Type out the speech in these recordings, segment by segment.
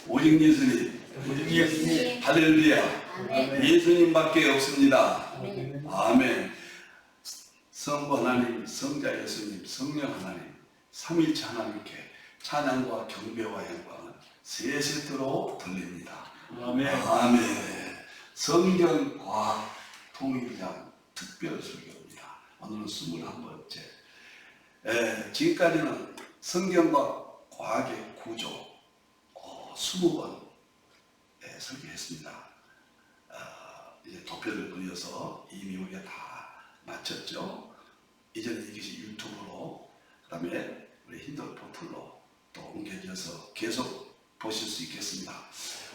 오직 예수님, 예수님. 할렐루야. 아멘. 예수님밖에 없습니다. 아멘. 아멘. 성부 하나님, 성자 예수님, 성령 하나님, 삼위일체 하나님께 찬양과 경배와 영광을 세 세트로 돌립니다. 아멘. 아멘. 성경 과학 통일장 특별 설교입니다. 오늘은 21번째. 지금까지는 성경과 과학의 구조 20번 설교했습니다. 이제 도표를 그려서 이미 우리가 다 마쳤죠. 이제는 이것이 유튜브로, 그 다음에 우리 힌들 포털로 또 옮겨져서 계속 보실 수 있겠습니다.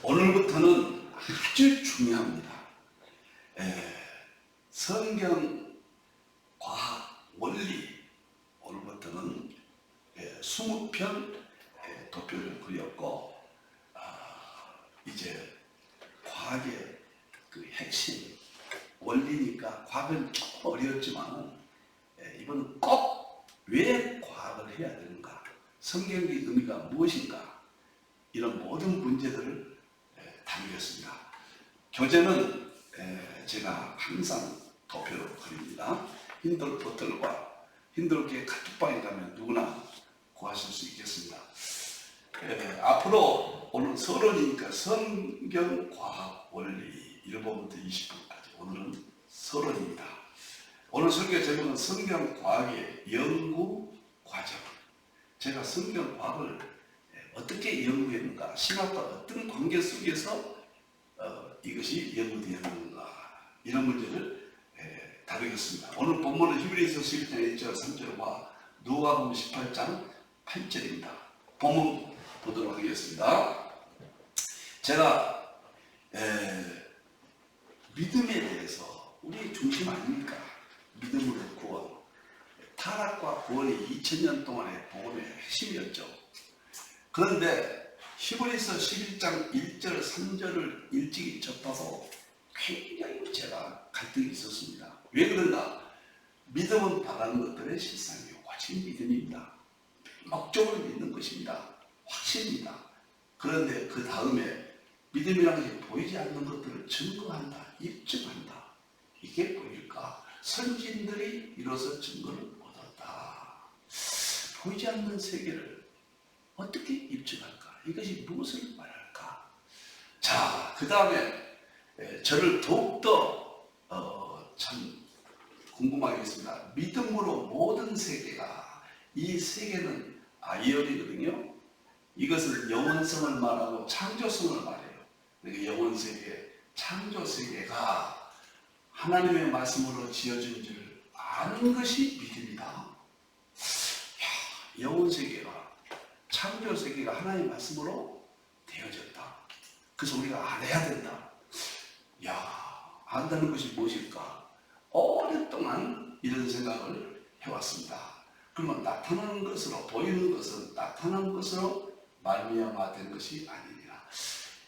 오늘부터는 아주 중요합니다. 성경 과학 원리, 오늘부터는 20편 도표를 그렸고, 이제 과학의 그 핵심 원리니까 과학은 조금 어려웠지만 이번은 꼭 왜 과학을 해야 되는가, 성경의 의미가 무엇인가, 이런 모든 문제들을 담겼습니다. 교재는 제가 항상 도표로 그립니다. 힌들 포털과 힌들교회 카톡방에 가면 누구나 구하실 수 있겠습니다. 앞으로 오늘 서론이니까 성경 과학 원리 1번부터 20번까지 오늘은 서론입니다. 오늘 설교 제목은 성경 과학의 연구 과정. 제가 성경 과학을 어떻게 연구했는가, 신학과 어떤 관계 속에서 이것이 연구되었는가, 이런 문제를 다루겠습니다. 오늘 본문은 히브리서 11장 1절 3절과 누가복음 18장 8절입니다. 본문 보도록 하겠습니다. 제가 믿음에 대해서 우리의 중심 아닙니까? 믿음으로 구원, 타락과 구원이 2000년 동안의 복음의 핵심이었죠. 그런데 히브리서 11장 1절 3절을 일찍이 접하고 굉장히 제가 갈등이 있었습니다. 왜 그런가? 믿음은 바라는 것들의 실상이요, 오직 믿음입니다. 목적을 믿는 것입니다. 확신입니다. 그런데 그 다음에 믿음이라는 것이 보이지 않는 것들을 증거한다, 입증한다. 이게 보일까? 선진들이 이로써 증거를 얻었다. 보이지 않는 세계를 어떻게 입증할까? 이것이 무엇을 말할까? 자, 그 다음에 저를 더욱더 참 궁금하게 했습니다. 믿음으로 모든 세계가, 이 세계는 아이언이거든요. 이것은 영원성을 말하고 창조성을 말해요. 그러니까 영원세계, 창조세계가 하나님의 말씀으로 지어진 줄 아는 것이 믿음이다. 영원세계가, 창조세계가 하나님의 말씀으로 되어졌다. 그래서 우리가 알아야 된다. 안다는 것이 무엇일까? 오랫동안 이런 생각을 해왔습니다. 그러면 나타나는 것으로, 보이는 것은 나타나는 것으로 말미암아 된 것이 아니니라.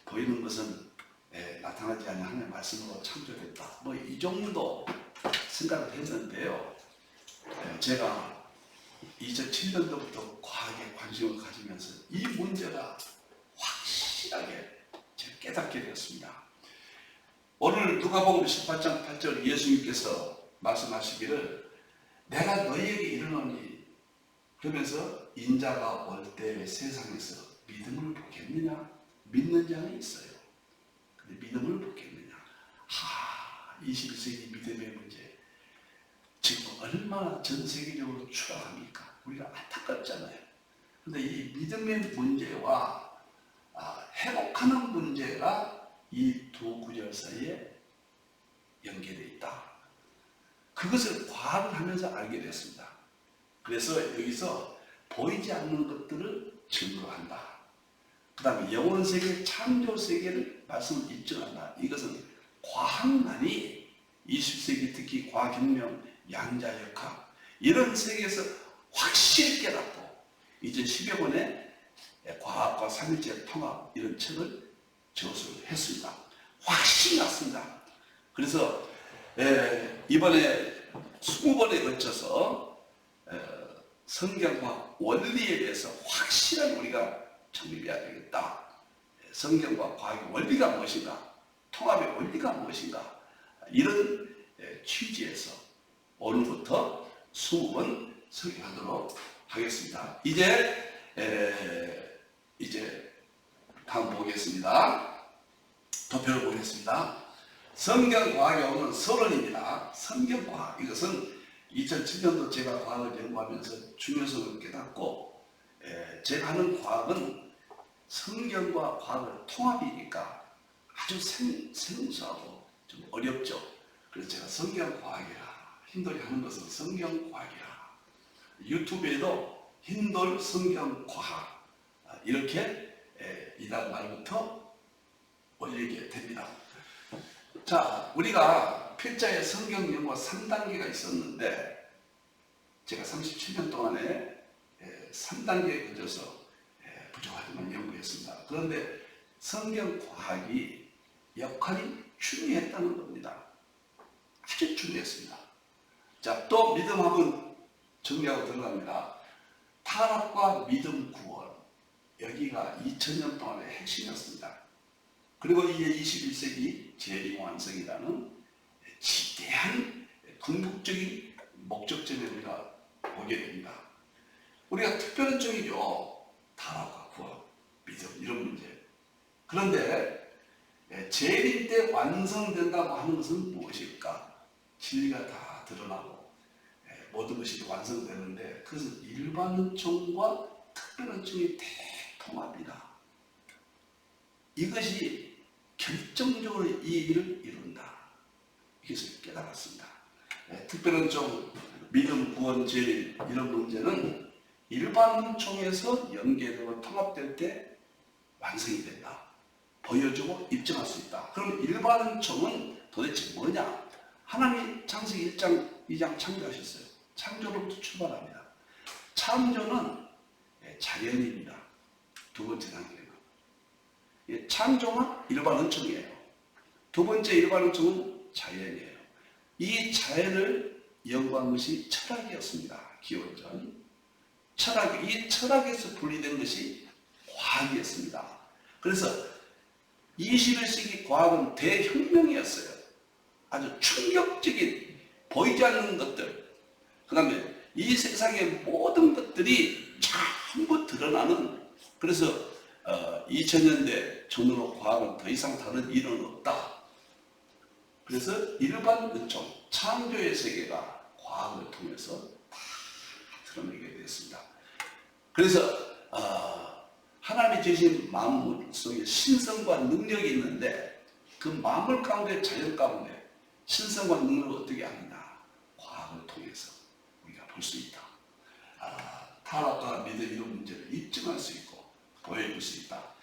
보이는 것은 나타나지 않는 하나님의 말씀으로 창조됐다. 뭐 이 정도 생각을 했는데요. 제가 2007년도부터 과학에 관심을 가지면서 이 문제가 확실하게 제가 깨닫게 되었습니다. 오늘 누가복음 18장 8절 예수님께서 말씀하시기를 내가 너희에게 이르노니, 그러면서 인자가 올 때 세상에서 믿음을 보겠느냐? 믿는 자는 있어요. 근데 믿음을 보겠느냐? 21세기 믿음의 문제, 지금 얼마나 전 세계적으로 추락합니까? 우리가 안타깝잖아요. 근데 이 믿음의 문제와 회복하는 문제가 이 두 구절 사이에 연계되어 있다. 그것을 과학을 하면서 알게 됐습니다. 그래서 여기서 보이지 않는 것들을 증거한다. 그 다음에 영원세계, 창조세계를 말씀을 입증한다. 이것은 과학만이 20세기 특히 과학혁명, 양자역학 이런 세계에서 확실히 깨닫고 이제 10여 권의 과학과 삼일체 통합 이런 책을 저술했습니다. 확실히 났습니다. 그래서 이번에 20번에 걸쳐서 성경과 원리에 대해서 확실하게 우리가 정립해야 되겠다. 성경과 과학의 원리가 무엇인가, 통합의 원리가 무엇인가, 이런 취지에서 오늘부터 20번 설교하도록 하겠습니다. 이제 다음 보겠습니다. 도표를 보겠습니다. 성경과학에 오는 서론입니다. 성경과학, 이것은 2007년도 제가 과학을 연구하면서 중요성을 깨닫고, 제가 하는 과학은 성경과 과학의 통합이니까 아주 생소하고 좀 어렵죠. 그래서 제가 성경과학이라, 힌돌이 하는 것은 성경과학이라, 유튜브에도 힌돌 성경과학 이렇게 이달 말부터 올리게 됩니다. 자, 우리가 필자의 성경 연구가 3단계가 있었는데, 제가 37년 동안에 3단계에 걸쳐서 부족하지만 연구했습니다. 그런데 성경과학이 역할이 중요했다는 겁니다. 아주 중요했습니다. 자, 또 믿음하면 정리하고 들어갑니다. 타락과 믿음 구원, 여기가 2000년 동안의 핵심이었습니다. 그리고 이제 21세기 재림 완성이라는 지대한 궁극적인 목적점에 우리가 오게 됩니다. 우리가 특별한 쪽이죠. 타락과 구원, 믿음, 이런 문제. 그런데 재림 때 완성된다고 하는 것은 무엇일까? 진리가 다 드러나고 모든 것이 완성되는데, 그것은 일반 은총과 특별 은총의 대통합이다. 이것이 결정적으로 이 일을 이룬다. 이것을 깨달았습니다. 특별 은총, 믿음, 구원, 재림, 이런 문제는 일반 은총에서 연계되고 통합될 때 완성이 된다. 보여주고 입증할 수 있다. 그럼 일반 은총은 도대체 뭐냐? 하나님이 창세기 1장, 2장 창조하셨어요. 창조로부터 출발합니다. 창조는 자연입니다. 두 번째 단계는 창조가 일반 은총이에요. 두 번째 일반 은총은 자연이에요. 이 자연을 연구한 것이 철학이었습니다. 기원전 철학, 이 철학에서 분리된 것이 과학이었습니다. 그래서 21세기 과학은 대혁명이었어요. 아주 충격적인, 보이지 않는 것들, 그 다음에 이 세상의 모든 것들이 전부 드러나는, 그래서 2000년대 전후로 과학은 더 이상 다른 일은 없다. 그래서 일반 은총, 창조의 세계가 과학을 통해서 다 드러내게 되었습니다. 그래서 하나님이 주신 만물 속에 신성과 능력이 있는데, 그 만물 가운데, 자연 가운데 신성과 능력을 어떻게 아느냐? 과학을 통해서 우리가 볼 수 있다. 타락과 믿음, 이런 문제를 입증할 수 있고 보여줄 수 있다.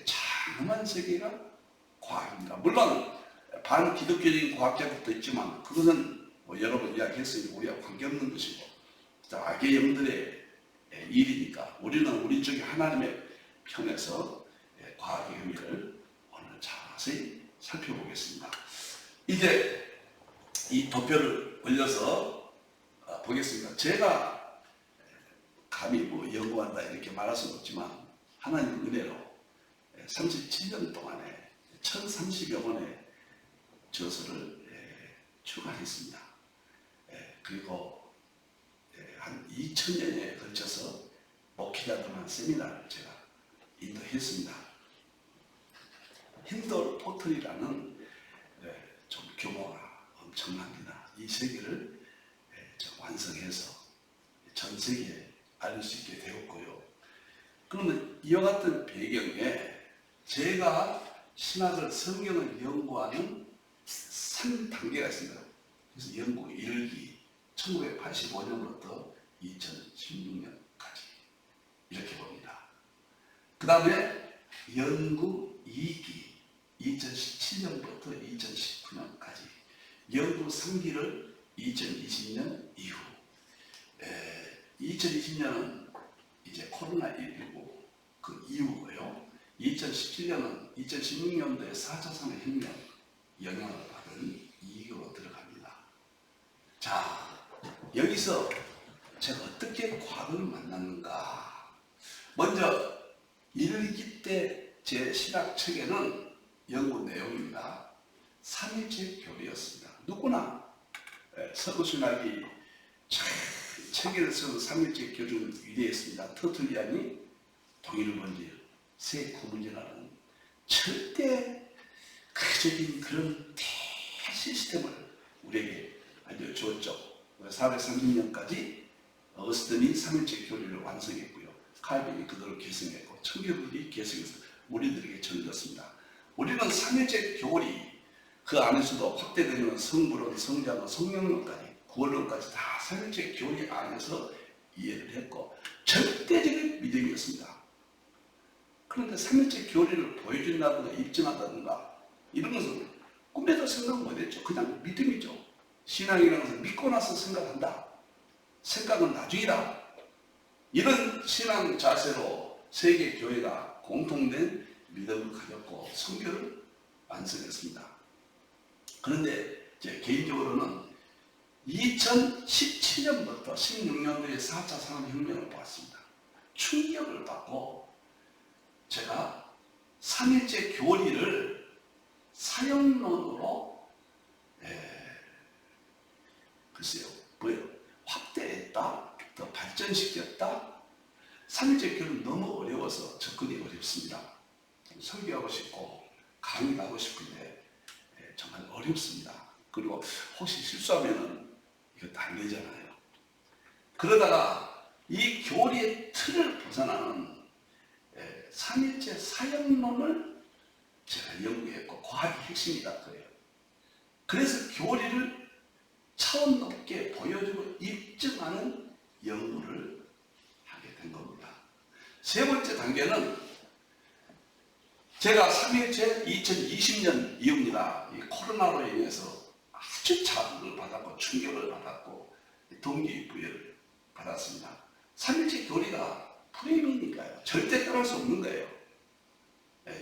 장엄한 세계가 과학입니다. 물론 반기독교적인 과학자들도 있지만, 그것은 여러 번 이야기했으니 우리와 관계없는 것이고, 악의 영들의 일이니까 우리는 우리 쪽에 하나님의 편에서 과학의 의미를 오늘 자세히 살펴보겠습니다. 이제 이 도표를 올려서 보겠습니다. 제가 감히 연구한다 이렇게 말할 수는 없지만, 하나님 은혜로 37년 동안에 1030여 권의 저서를 출간했습니다. 그리고 한 2000년에 걸쳐서 목회자들만 세미나를 제가 인도했습니다. 힌돌 포털이라는 좀 규모가 엄청납니다. 이 세계를 완성해서 전 세계에 알릴 수 있게 되었고요. 그러면 이와 같은 배경에 제가 신학을, 성경을 연구하는 3단계가 있습니다. 그래서 연구 1기, 1985년부터 2016년까지 이렇게 봅니다. 그 다음에 연구 2기, 2017년부터 2019년까지, 연구 3기를 2020년 이후, 2020년은 이제 코로나19 그 이후고요. 2017년은 2016년도에 4차 산업혁명 영향을 받은 2기로 들어갑니다. 자, 여기서 제가 어떻게 과학을 만났는가? 먼저 1기 때 제 신학책에는 연구 내용입니다. 삼일체 교리였습니다. 누구나 서구신학이 책을 쓴 삼일체 교리는 위대했습니다. 터툴리안이 동일 번지, 세 구문제라는 절대 극적인 그런 시스템을 우리에게 알려주었죠. 430년까지 어스틴이 삼일체 교리를 완성했고요. 칼빈이 그대로 계승했고 청교도들이 계승해서 우리들에게 전해졌습니다. 우리는 삼일체 교리 그 안에서도 확대되는 성불론, 성자론, 성령론까지 구원론까지 다 삼일체 교리 안에서 이해를 했고 절대적인 믿음이었습니다. 그런데 삼일체 교리를 보여준다든가 입증한다든가 이런 것은 꿈에도 생각 못했죠. 그냥 믿음이죠. 신앙이라는 것은 믿고 나서 생각한다. 생각은 나중이다. 이런 신앙 자세로 세계 교회가 공통된 믿음을 가졌고 선교를 완성했습니다. 그런데 제 개인적으로는 2017년부터 16년도에 4차 산업혁명을 보았습니다. 충격을 받고 제가 삼일체 교리를 사형론으로 글쎄요, 뭐예요? 확대했다, 더 발전시켰다. 삼일체 교리는 너무 어려워서 접근이 어렵습니다. 설교하고 싶고 강의하고 싶은데 정말 어렵습니다. 그리고 혹시 실수하면은 이것도 안 되잖아요. 그러다가 이 교리의 틀을 벗어나는 삼일체 사형론을 제가 연구했고 과학의 핵심이다 그래요. 그래서 교리를 차원 높게 보여주고 입증하는 연구를 하게 된 겁니다. 세 번째 단계는 제가 삼일체 2020년 이후입니다. 이 코로나로 인해서 아주 자극을 받았고 충격을 받았고 동기부여를 받았습니다. 삼일체 교리가 프레임이니까요. 절대 떠날 수 없는 거예요.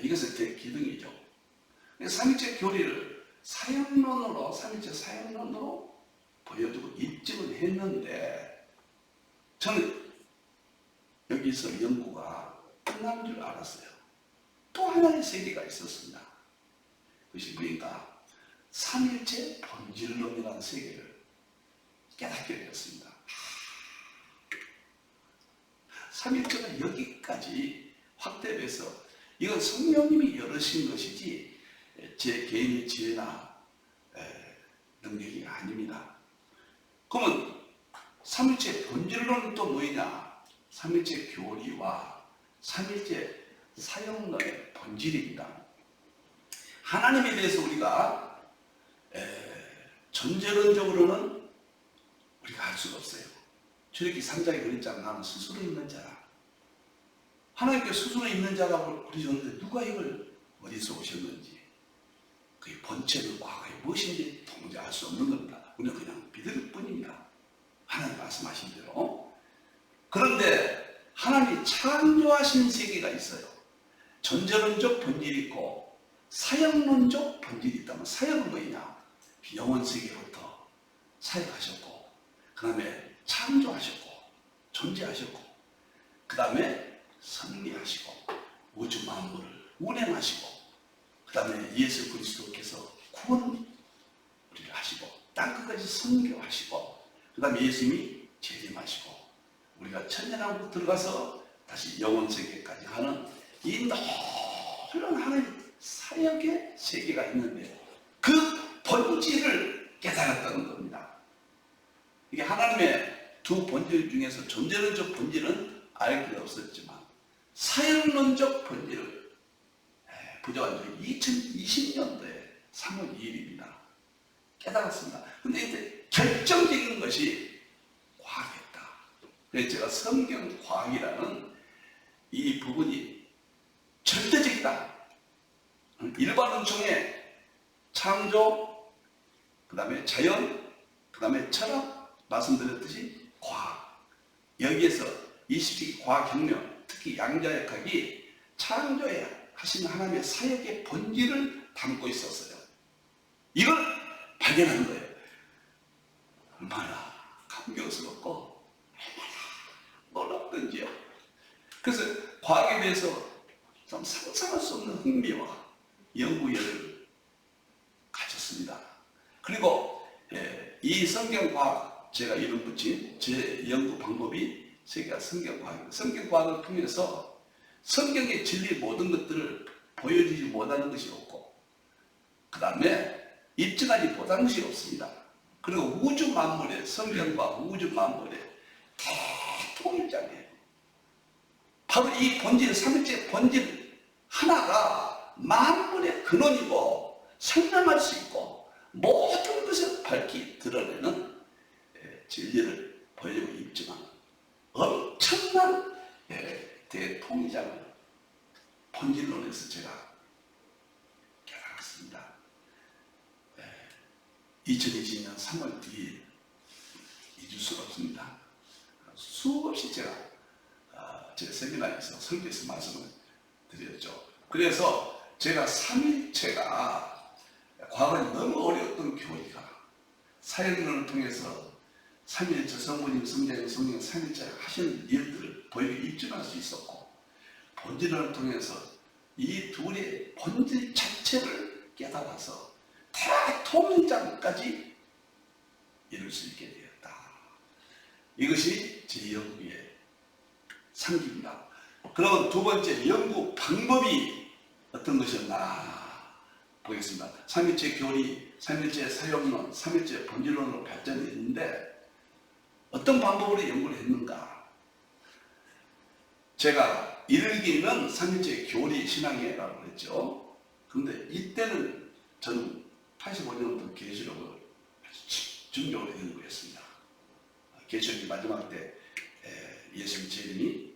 이것은 제 기둥이죠. 삼일체 교리를 삼일체 사형론으로 보여주고 입증을 했는데 저는 여기서 연구가 끝난 줄 알았어요. 또 하나의 세계가 있었습니다. 그것이 뭐인가? 삼일체 본질론이라는 세계를 깨닫게 되었습니다. 삼일체가 여기까지 확대돼서 이건 성령님이 열으신 것이지 제 개인의 지혜나 능력이 아닙니다. 그러면 삼일체 본질론은 또 뭐냐? 삼일체 교리와 삼일체 사형론의 본질입니다. 하나님에 대해서 우리가 전제론적으로는 우리가 알 수가 없어요. 출애굽기 3장에 그랬잖아. 나는 스스로 있는 자라. 하나님께 스스로 있는 자라고 그러셨는데 누가 이걸 어디서 오셨는지 그의 본체는 과거에 무엇인지 도무지 알 수 없는 겁니다. 우리는 그냥 믿을 뿐입니다. 하나님 말씀하신 대로. 그런데 하나님이 창조하신 세계가 있어요. 전제론적 본질이 있고 사역론적 본질이 있다면 사역은 뭐냐? 영원 세계부터 사역하셨고 그 다음에 창조하셨고 존재하셨고 그 다음에 섭리하시고 우주 만물을 운행하시고 그 다음에 예수 그리스도께서 구원 우리를 하시고 땅끝까지 선교하시고 그 다음에 예수님이 재림하시고 우리가 천년왕국 들어가서 다시 영원 세계까지 가는 이 놀라운 하나님 사역의 세계가 있는데 그 본질을 깨달았다는 겁니다. 이게 하나님의 두 본질 중에서 존재론적 본질은 알 길이 없었지만 사역론적 본질을 부족한 적이 2020년도에 3월 2일입니다. 깨달았습니다. 근데 이때 결정적인 것이 과학이었다. 그래서 제가 성경 과학이라는 이 부분이 절대적이다. 일반론 중에 창조, 그 다음에 자연, 그 다음에 철학, 말씀드렸듯이 과학. 여기에서 20세기 과학혁명, 특히 양자역학이 창조에 하신 하나님의 사역의 본질을 담고 있었어요. 이걸 발견한 거예요. 얼마나 감격스럽고 얼마나 놀랍던지요. 그래서 과학에 대해서 좀 상상할 수 없는 흥미와 연구열을 가졌습니다. 그리고 이 성경과학, 제가 이름 붙인 제 연구 방법이 세계가 성경과학입니다. 성경과학을 통해서 성경의 진리 모든 것들을 보여주지 못하는 것이 없고, 그 다음에 입증하지 못하는 것이 없습니다. 그리고 우주 만물의, 성경과 우주 만물의 대통일장이에요. 바로 이 본질, 삼위일체 본질 하나가 만물의 근원이고 설명할 수 있고 모든 것을 밝히 드러내는 진리를 보여주고 입증하는 엄청난 대통일장을 본질론에서 제가 깨달았습니다. 2020년 3월 2일 잊을 수가 없습니다. 수없이 제가 제 세미나에서 설교에서 말씀을 드렸죠. 그래서 제가 삼위일체가 과거에 너무 어려웠던 교리가 사역론을 통해서 삼위일체 성부님, 성자님, 성령 삼위일체 하시는 일들을 보이게 입증할 수 있었고, 본질론을 통해서 이 둘의 본질 자체를 깨달아서 대통령장까지 이룰 수 있게 되었다. 이것이 제 연구의 상기입니다. 그럼 두 번째 연구 방법이 어떤 것이었나 보겠습니다. 삼위일체 교리, 삼위일체 사역론, 삼위일체 본질론으로 발전했는데 어떤 방법으로 연구를 했는가? 제가 이르기는 삼위일체 교리 신앙이라고 했죠. 그런데 이때는 저는 85년부터 계시록을 집중적으로 연구했습니다. 계시록이 마지막 때 예수님 재림이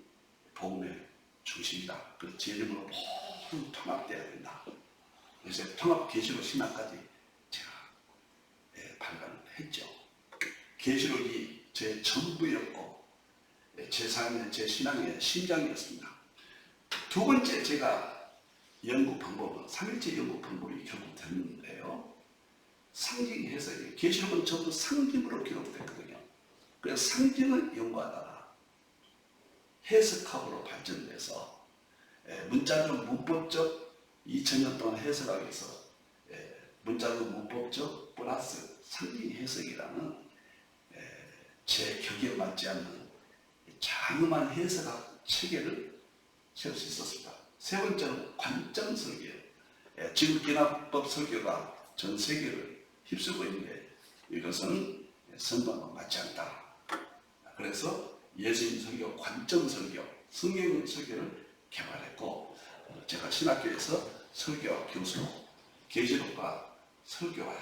복음의 중심이다. 그 재림으로 모두 통합되어야 된다. 그래서 통합 계시록 신학까지 제가 발간을 했죠. 계시록이 제 전부였고 제 삶의, 제 신앙의 심장이었습니다. 두 번째 제가 연구 방법은 삼위일체 연구 방법이 결국 됐는데요. 상징 해석이, 계시록은 전부 상징으로 기록됐거든요. 그래서 상징을 연구하다가 해석학으로 발전돼서 문자적 문법적 2000년 동안 해석하기 위해서 문자적 문법적 플러스 상징 해석이라는 제 격에 맞지 않는 장엄한 해석학 체계를 세울 수 있었습니다. 세 번째는 관점 설계예요. 지금 기납법 설교가 전 세계를 휩쓸고 있는데 이것은 성경과 맞지 않다. 그래서 예수님 설교, 관점 설교, 성경 설교를 개발했고, 제가 신학교에서 설교 교수로 계시록과 설교와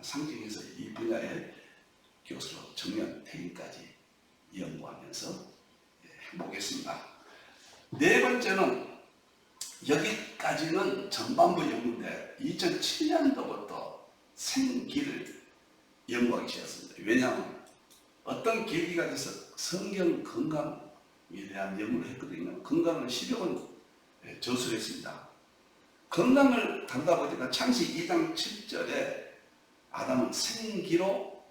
상징에서 이 분야의 교수로 정년 퇴임까지 연구하면서 행복했습니다. 네 번째는 여기까지는 전반부 연구인데 2007년도부터 생기를 연구하기 시작했습니다. 왜냐하면 어떤 계기가 돼서 성경 건강에 대한 연구를 했거든요. 건강을 10여 번 저술했습니다. 건강을 다루다 보니까 창세기 2장 7절에 아담은 생기로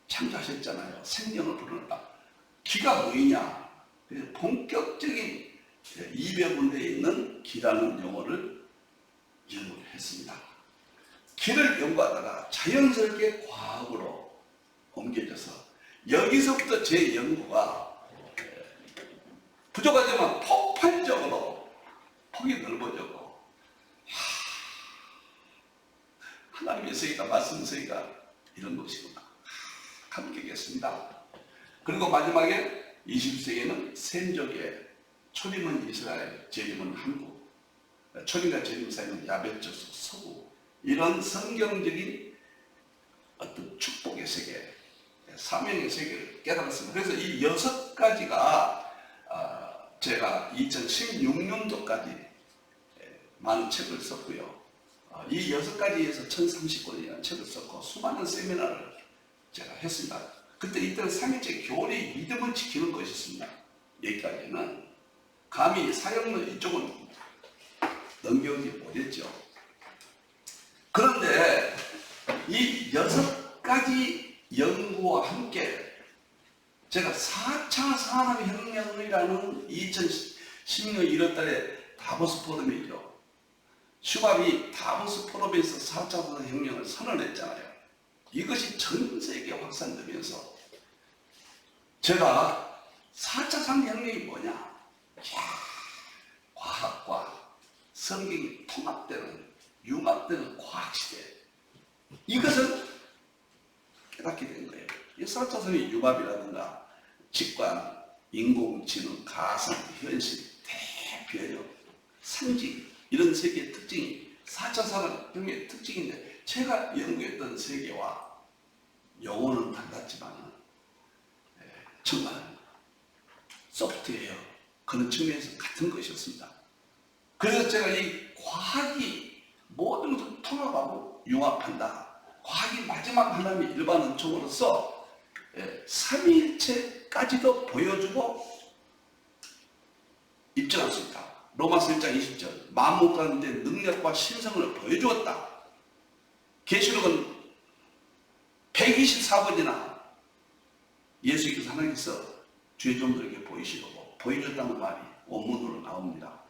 창조하셨잖아요. 생명을 불어넣다. 기가 뭐이냐? 본격적인 200군데에 있는 기라는 용어를 연구를 했습니다. 기를 연구하다가 자연스럽게 과학으로 옮겨져서 여기서부터 제 연구가 부족하지만 폭발적으로 폭이 넓어졌고, 하나님의 세계가, 말씀 세계가 이런 것이구나 감격했습니다. 그리고 마지막에 20세기에는 센족의 초림은 이스라엘, 재림은 한국, 초림과 재림 사이는 야벳저수, 서구, 이런 성경적인 어떤 축복의 세계, 사명의 세계를 깨달았습니다. 그래서 이 6가지가 제가 2016년도까지 많은 책을 썼고요. 이 6가지에서 1030권이라는 책을 썼고 수많은 세미나를 제가 했습니다. 그때 이때는 삼위일체 교리 믿음을 지키는 것이 있습니다. 여기까지는 감히 사역론 이쪽은 넘겨오지 못했죠. 그런데 이 6가지 연구와 함께 제가 4차 산업혁명이라는 2010년 1월달에 다보스 포럼이죠. 슈밥이 다보스 포럼에서 4차 산업혁명을 선언했잖아요. 이것이 전 세계에 확산되면서 제가 4차 산업혁명이 뭐냐? 이야, 과학과 성경이 통합되는, 융합되는 과학시대. 이것을 깨닫게 된 거예요. 이 4차 산업의 융합이라든가 직관, 인공지능, 가상, 현실, 대변형, 상징 이런 세계의 특징이 4차 산업혁명의 특징인데 제가 연구했던 세계와 용어는 달랐지만 정말 소프트웨어 그런 측면에서 같은 것이었습니다. 그래서 제가 이 과학이 모든 것을 통합하고 융합한다. 과학이 마지막 하나님의 일반 은총으로서 삼위일체까지도 보여주고 입증할 수 있다. 로마서 1장 20절 만물 가운데 능력과 신성을 보여주었다. 계시록은 124번이나 예수께서 하나님께서 주의 종들에게 보이시고 보여줬다는 말이 원문으로 나옵니다.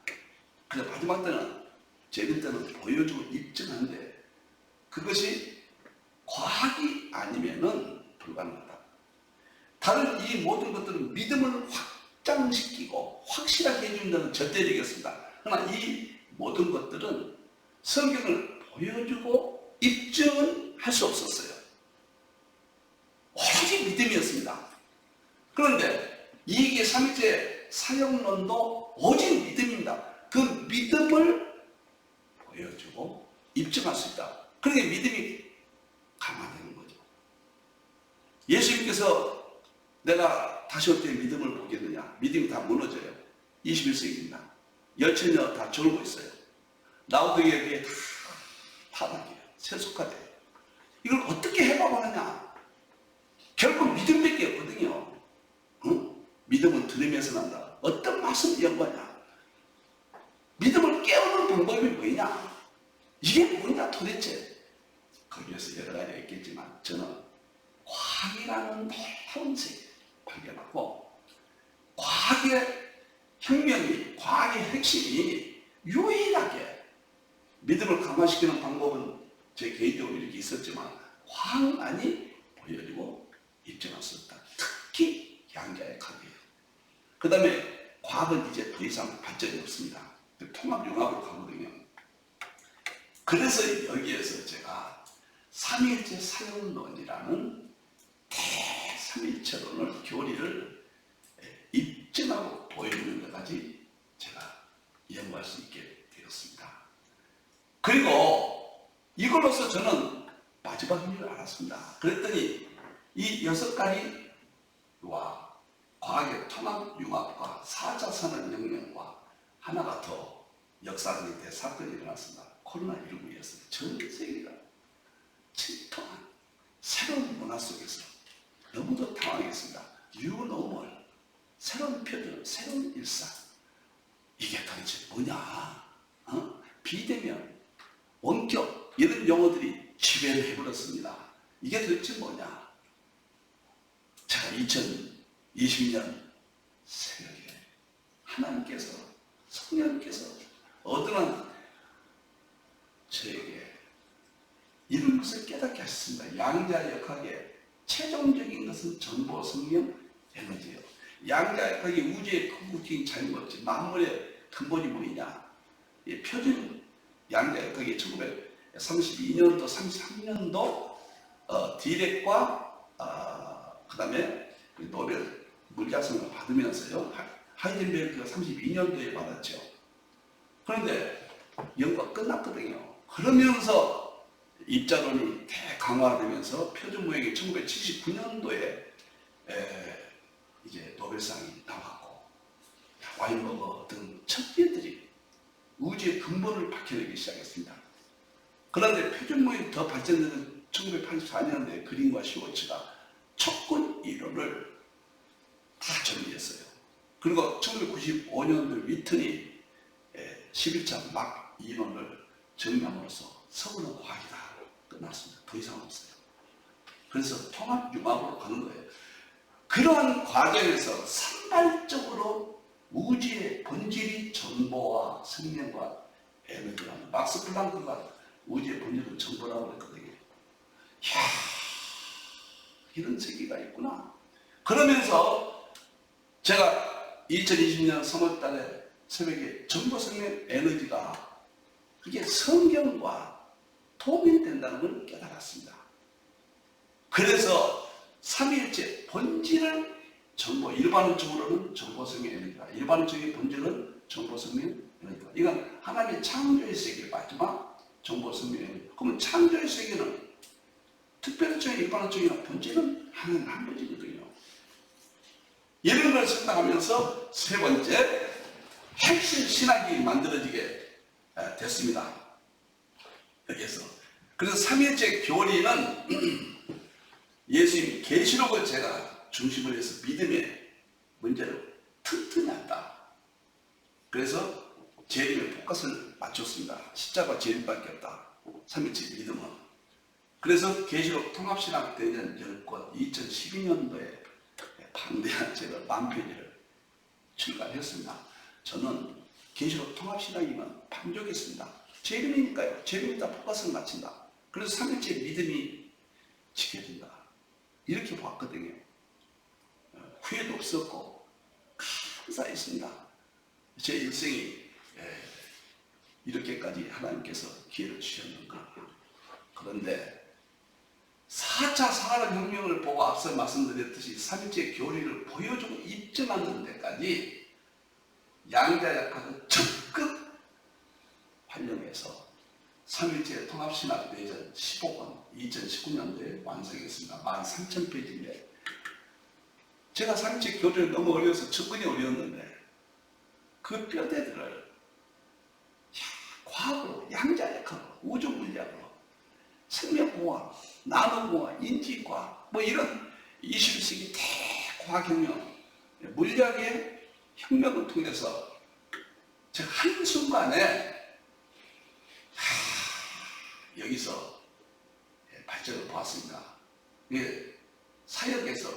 그래서 마지막 때는 제일 때는 보여주고 입증하는데 그것이 과학이 아니면은 불가능하다. 다른 이 모든 것들은 믿음을 확장시키고 확실하게 해준다는 절대적이었습니다. 그러나 이 모든 것들은 성경을 보여주고 입증은 할 수 없었어요. 오로지 믿음이었습니다. 그런데 이게 삼위일체 사역론도 오직 믿음입니다. 그 믿음을 보여주고 입증할 수 있다. 그러니까 믿음이 강화되는 거죠. 예수님께서 내가 다시 올 때 믿음을 보겠느냐? 믿음이 다 무너져요. 21세기입니다. 열처녀 다 졸고 있어요. 라우디게아에 다 파닥해요. 세속화돼요. 이걸 어떻게 해박하느냐? 결국 믿음밖에 없거든요. 응? 믿음은 들으면서 난다. 어떤 말씀이 연구하냐? 믿음을 깨우는 방법이 뭐냐? 이게 뭐냐 도대체? 거기에서 여러 가지가 있겠지만 저는 과학이라는 놀라운 세계 발견하고 과학의 혁명이, 과학의 핵심이 유일하게 믿음을 강화시키는 방법은 제 개인적으로 이렇게 있었지만 과학만이 보여주고 입증할 수 없다. 특히 양자의 과학이에요. 그 다음에 과학은 이제 더 이상 발전이 없습니다. 통합융합으로 가거든요. 그래서 여기에서 제가 삼위일체 사역론이라는 대삼위일체론을 교리를 입증하고 보여주는 것까지 제가 연구할 수 있게 되었습니다. 그리고 이걸로서 저는 마지막인 줄 알았습니다. 그랬더니 이 6가지와 과학의 통합융합과 4차 산업혁명과 하나가 더 역사적인 대사건이 일어났습니다. 코로나19였습니다. 전 세계가 침통한 새로운 문화 속에서 너무도 당황했습니다. 뉴노멀, 새로운 표준, 새로운 일상. 이게 도대체 뭐냐? 비대면, 원격 이런 용어들이 지배를 해버렸습니다. 이게 도대체 뭐냐? 제가 2020년 새벽에 하나님께서 성령께서 어떠한 저에게 이런 것을 깨닫게 하셨습니다. 양자역학의 최종적인 것은 전보, 성령, 에너지예요. 양자역학이 우주의 궁극적인 잘못지 만물의 근본이 뭐냐? 이 표준 양자역학이 1932년도, 33년도 디렉과 그 다음에 노벨 물리학상을 받으면서요. 하이젠베르크가 32년도에 받았죠. 그런데 연구가 끝났거든요. 그러면서 입자론이 대강화되면서 표준 모형이 1979년도에 이제 노벨상이 나왔고 와인버거 등 천재들이 우주의 근본을 밝혀내기 시작했습니다. 그런데 표준 모형이 더 발전되는 1984년도에 그린과 슈워츠가 촉근 이론을 다 정리했어요. 그리고 1995년도 위튼이 11차 막 이론을 정리함으로써 서구는 과학이다. 끝났습니다. 더 이상 없어요. 그래서 통합융합으로 가는 거예요. 그러한 과정에서 산발적으로 우주의 본질이 정보와 생명과 에너지라는, 막스 플랑크가 우주의 본질은 정보라고 했거든요. 이야, 이런 세계가 있구나. 그러면서 제가 2020년 3월달에 새벽에 정보, 생명, 에너지가 그게 성경과 동일된다는 걸 깨달았습니다. 그래서 삼위일체 본질을 정보, 일반적으로는 정보, 생명, 에너지다. 일반적인 본질은 정보, 생명, 에너지다. 이건 하나님의 창조의 세계 마지막 정보, 생명, 에너지. 그러면 창조의 세계는 특별적인, 일반적인 본질은 하나님 한 가지거든요. 이런 걸 생각하면서 세 번째 핵심 신학이 만들어지게 됐습니다. 여기에서. 그래서 삼위일체 교리는 예수님 계시록을 제가 중심으로 해서 믿음의 문제를 튼튼히 한다. 그래서 재림의 포커스를 맞췄습니다. 십자가 재림밖에 없다. 삼위일체 믿음은. 그래서 계시록 통합신학 대전 10권 2012년도에 방대한 제가 만페이지를 출간했습니다. 저는 계시록 통합신학이면 판족했습니다. 재림이니까요. 재림이다 포커스를 맞춘다. 그래서 삼위일체 믿음이 지켜진다. 이렇게 봤거든요. 후회도 없었고 감사했습니다. 제 인생이 이렇게까지 하나님께서 기회를 주셨는가. 그런데 4차 산업혁명을 보고 앞서 말씀드렸듯이 삼위일체 교리를 보여주고 입증하는 데까지 양자역학을 적극 활용해서 삼위일체 통합신학대전 15권 2019년도에 완성했습니다. 13,000페이지인데 제가 삼위일체 교리를 너무 어려워서 접근이 어려웠는데 그 뼈대들을 과학으로, 양자역학으로, 우주물리학으로, 생명공학, 나노공학, 인지과학 뭐 이런 21세기 대과학혁명, 물리학의 혁명을 통해서 제가 한순간에 여기서 발전을 보았습니다. 이게 사역에서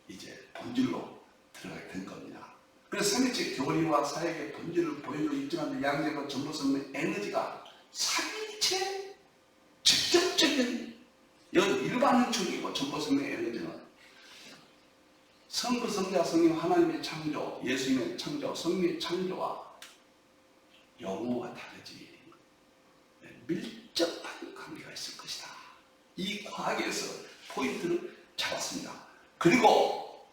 이제 본질로 들어가게 된 겁니다. 그래서 삼위일체 교리와 사역의 본질을 보여주고 입증하는 양자과 정보성 에너지가 삼위일체 직접적인 일반적이고 정보성 에너지는 성부, 성자, 성령 하나님의 창조, 예수님의 창조, 성령의 창조와 영호가 다르지 밀접한 관계가 있을 것이다. 이 과학에서 포인트를 잡았습니다. 그리고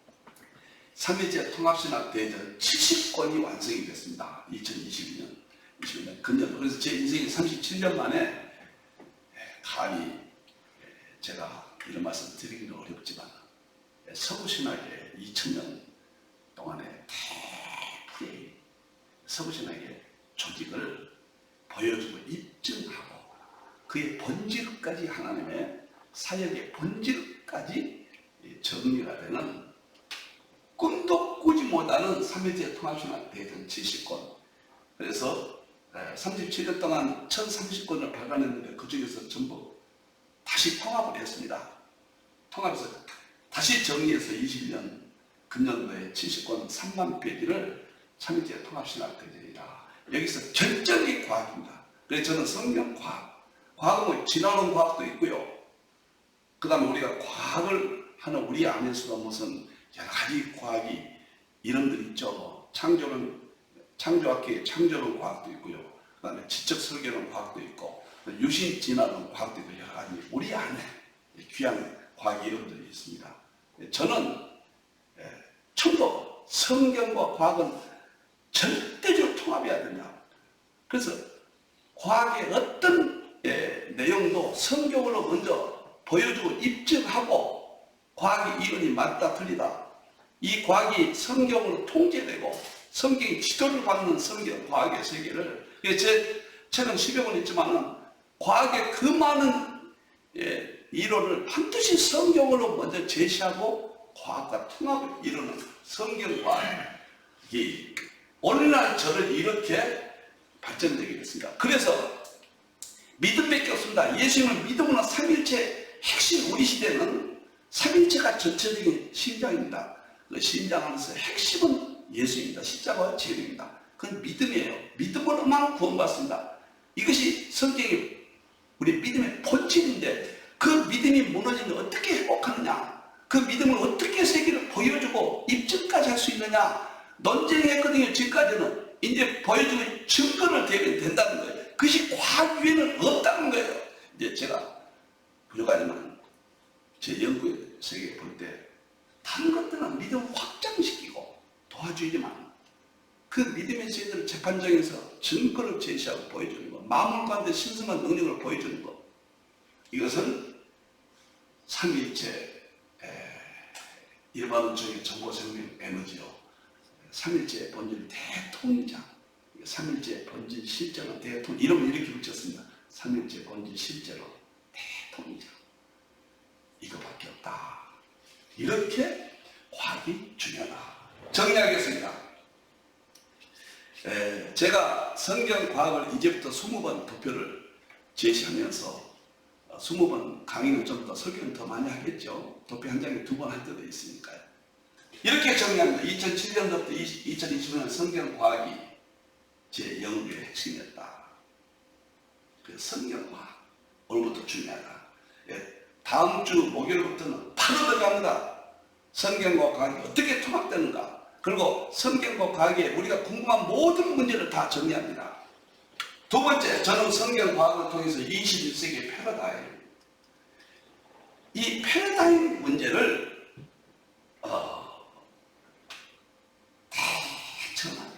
삼위일체 통합신학 대전 70권이 완성이 됐습니다. 2022년 근년. 그래서 제 인생이 37년 만에 감히 제가 이런 말씀 드리기는 어렵지만 서구신학의 2000년 동안의 대풀이 서구신학의 조직을 보여주고 입증하고 그의 본질까지 하나님의 사역의 본질까지 정리가 되는 꿈도 꾸지 못하는 삼위일체 통합신학 대전 70권. 그래서 37년 동안 1030권을 발간했는데 그 중에서 전부 다시 통합을 했습니다. 통합해서 다시 정리해서 21년 금년도에 70권 3만 페이지를 삼위일체 통합신학 대전이다. 여기서 결정이 과학입니다. 그래서 저는 성경과학, 과학은 뭐 지나오는 과학도 있고요. 그 다음에 우리가 과학을 하는 우리 안에서도 무슨 여러 가지 과학이 이름들이 있죠. 창조학계의 창조론 과학도 있고요. 그 다음에 지적 설계론 과학도 있고, 유신 진화론 과학도 있고, 여러 가지 우리 안에 귀한 과학 이름들이 있습니다. 저는 처음부터 성경과 과학은 절대적으로 통합해야 된다. 그래서 과학의 어떤 내용도 성경으로 먼저 보여주고 입증하고 과학의 이론이 맞다 틀리다. 이 과학이 성경으로 통제되고 성경이 지도를 받는 성경 과학의 세계를 제 책은 10여 권 있지만은 과학의 그 많은 이론을 반드시 성경으로 먼저 제시하고 과학과 통합을 이루는 성경 과학이 오늘날 저를 이렇게 발전되게 됐습니다. 그래서 믿음밖에 없습니다. 예수님을 믿음으로 삼위일체 핵심, 우리 시대는 삼위일체가 전체적인 심장입니다. 그 심장 안에서 핵심은 예수입니다. 십자가와 재림입니다. 그건 믿음이에요. 믿음으로만 구원받습니다. 이것이 성경이 우리 믿음의 본질인데 그 믿음이 무너지면 어떻게 회복하느냐, 그 믿음을 어떻게 세계를 보여주고 입증까지 할 수 있느냐 논쟁했거든요. 지금까지는. 이제 보여주는 증거를 대면 된다는 거예요. 그것이 과학 위에는 없다는 거예요. 이제 제가 부족하지만 제 연구의 세계 볼 때 다른 것들은 믿음을 확장시키고 도와주지만 그 믿음의 세계를 재판정에서 증거를 제시하고 보여주는 것, 마음을 가운데 신성한 능력을 보여주는 것, 이것은 삼위일체 일반적인 정보생명 에너지요, 삼일체의 본질 대통령, 삼일체의 본질 실제로 대통령, 이름을 이렇게 붙였습니다. 삼일체의 본질 실제로 대통령, 이거밖에 없다. 이렇게 과학이 중요하다. 정리하겠습니다. 제가 성경 과학을 이제부터 20번 도표를 제시하면서 20번 강의는 좀 더 설교는 더 많이 하겠죠. 도표 한 장에 2번 할 때도 있으니까요. 이렇게 정리합니다. 2007년부터 2020년 성경 과학이 제 연구의 핵심이었다. 그 성경 과학 오늘부터 중요하다. 다음 주 목요일부터는 바로 들어갑니다. 성경과 과학이 어떻게 통합되는가, 그리고 성경과 과학에 우리가 궁금한 모든 문제를 다 정리합니다. 두 번째, 저는 성경 과학을 통해서 21세기의 패러다임, 이 패러다임 문제를 대처한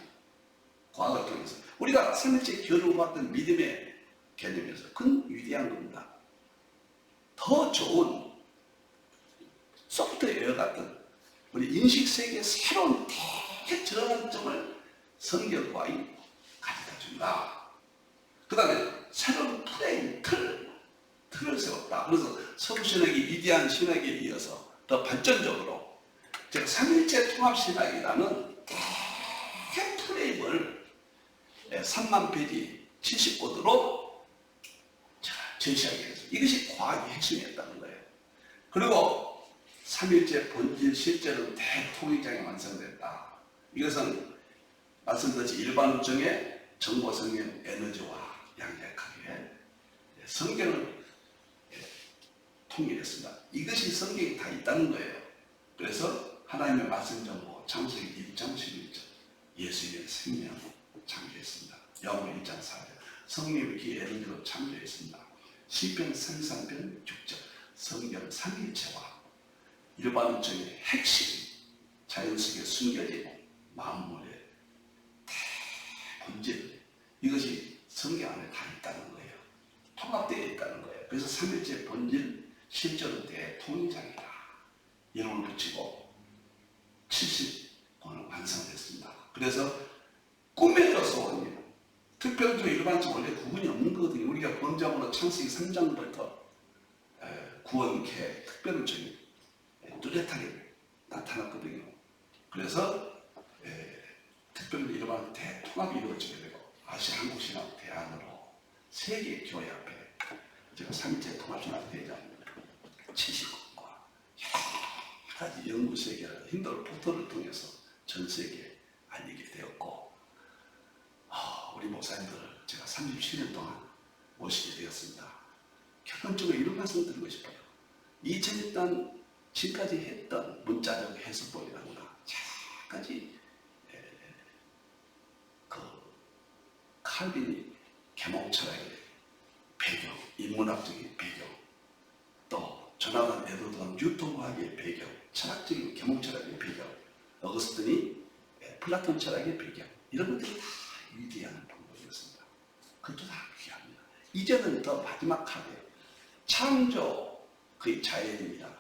과학을 통해서 우리가 삼일째 겨루어봤던 믿음의 개념에서 그건 위대한 겁니다. 더 좋은 소프트웨어 같은 우리 인식세계의 새로운 대전환점을 성경과학이 가져다 준다. 그 다음에 새로운 프레임, 틀을 세웠다. 그래서 서구신학이 위대한 신학에 이어서 더 발전적으로 제가 삼일체 통합신학이라는 프레임을 3만 페이지 70보드로 제시하게 해서 이것이 과학의 핵심이었다는 거예요. 그리고 삼일체 본질 실제로 대통령장에 완성됐다. 이것은 말씀드렸듯이 일반우정의 정보성령 에너지와 양자역학에 성경을 통일했습니다. 이것이 성경에 다 있다는 거예요. 그래서 하나님의 말씀 정보, 창세기 1장 11절, 예수의 생명 창조했습니다. 야고보 1장 4절, 성령의 기의 에너지로 창조했습니다. 시편 33편 6절, 성경 삼위일체와 일반적인 핵심, 자연 속에 숨겨진 만물의 대본질, 이것이 성경 안에 다 있다는 거예요. 통합되어 있다는 거예요. 그래서 삼일체 본질 실제로 대통령장이다. 이름을 붙이고 70권을 완성됐습니다. 그래서 꿈에서 온 특별도 일반적 원래 구분이 없는 거거든요. 우리가 본적으로 창세기 3장부터 구원 계획, 특별적인 뚜렷하게 나타났거든요. 그래서 특별도 일반 대통합이 이루어지게 되고 아시아 한국신학 대안으로 세계 교회 앞에 제가 삼일체 통합신학 대장 70권과 여러 가지 연구 세계를 힌들 포털을 통해서 전 세계에 알리게 되었고, 우리 목사님들을 제가 37년 동안 모시게 되었습니다. 결론적으로 이런 말씀 드리고 싶어요. 2000년 지금까지 했던 문자적 해석법이라든가 여러 가지 그 칼빈이 계몽철학의 배경, 인문학적인 배경, 또 조나단 에드워드 뉴턴과학의 배경, 철학적인 계몽철학의 배경, 어거스틴이 플라톤 철학의 배경, 이런 것들이 다 위대한 방법이었습니다. 그것도 다 귀합니다. 이제는 더 마지막 하게 창조, 그의 자연입니다.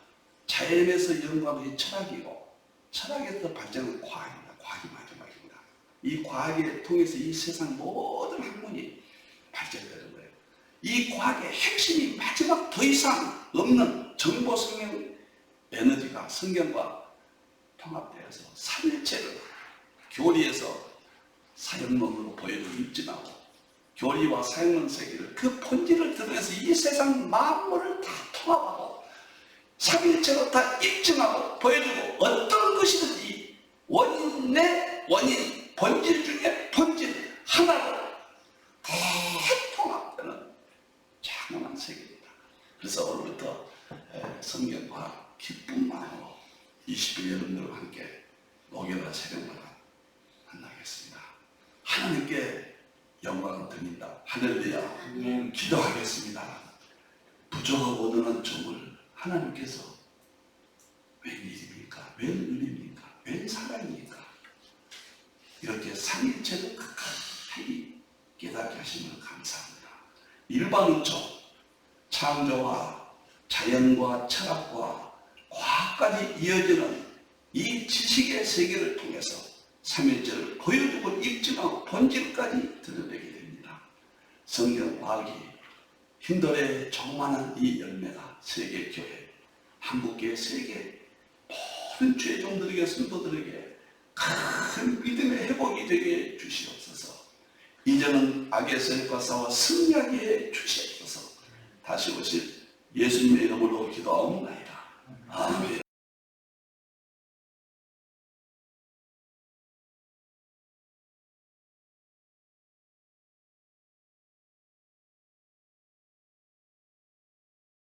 자연에서 연구하는 것이 철학이고, 철학에서 발전하는 과학입니다. 과학이 마지막입니다. 이 과학을 통해서 이 세상 모든 학문이 발전되는 거예요. 이 과학의 핵심이 마지막 더 이상 없는 정보 성령 에너지가 성경과 통합되어서 삼일체를 교리에서 사형론으로 보여주고 입증하고, 교리와 사형론 세계를 그 본질을 드러내서 이 세상 만물을 다 통합하고 삼일체로 다 입증하고 보여주고, 어떤 것이든지 원인의 원인, 본질 중에 본질 하나로 대통합되는 장엄한 세계입니다. 그래서 오늘부터 성경과 기쁜 마음으로 20일 여러분들과 함께 목요일 새벽마다 만나겠습니다. 하나님께 영광을 드립니다. 할렐루야. 기도하겠습니다. 부족하고 얻는 종을 하나님께서 웬일입니까? 웬은입니까? 웬 사랑입니까? 이렇게 삼일체를 가까이 깨닫게 하시면 감사합니다. 일반론적 창조와 자연과 철학과 과학까지 이어지는 이 지식의 세계를 통해서 삼일체를 보여주고 입증하고 본질까지 드러내게 됩니다. 성경 과학이 힌들의 종만한 이 열매가 세계교회, 한국교회 세계 모든 죄종들에게 성도들에게 큰 믿음의 회복이 되게 주시옵소서. 이제는 악의 세력과 싸워 승리하게 해 주시옵소서. 다시 오실 예수님의 이름으로 기도하옵나이다. 아멘.